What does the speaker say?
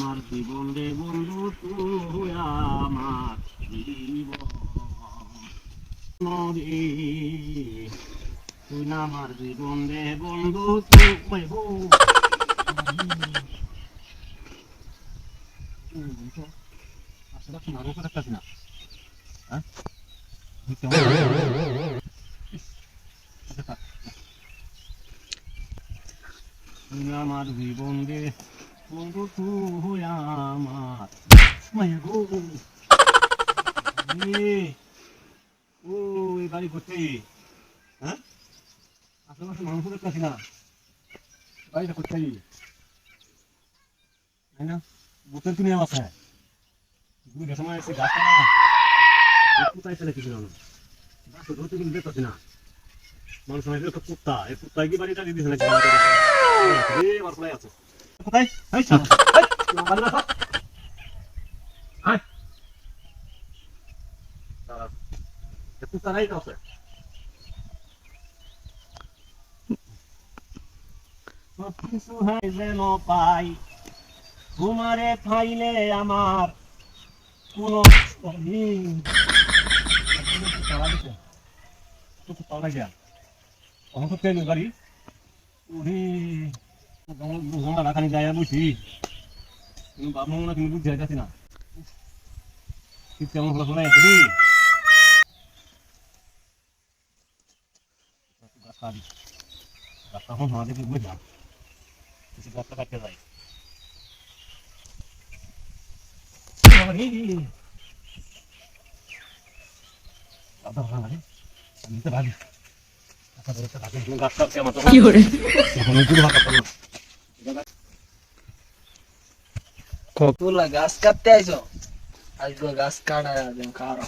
আমার জীবন রে বন্ধু তুই আমার জীবন রে তুই না আমার জীবন রে বন্ধু তুই আসলে কি নারো করে কাজ না হ্যাঁ তুই আমার জীবন রে বন্ধু তুই আমার মায়া গো ওই গাড়ি করছি হ্যাঁ আশেপাশে মানুষ দেখতেছি না গাড়িটা করছি তাই না বুকের কিনে আছে দুই সময় এসে গাছটা না কোথায় ফেলে কিছু জানো গাছ ধরতে কিন্তু দেখতেছি না মানুষ সময় একটা কুত্তা এই কুত্তায় কি বাড়িটা দিয়ে দিয়েছে নাকি আমার প্রায় আছে কোথায় কুত্তা নাই আছে কিছু হয় যেন পাই তোমারে পাইলে আমার কোনো গাড়ি রাখানি যায় বুঝছি বাবা মনে তুমি বুঝতে যাচ্ছি না কেমন হলো শোনাই রাস্তা এখন আমাদের বুঝলাম কিছু গাছটা কাটতে যায় গাছ কাটতে আইছো আজ গাছ কাটা কারো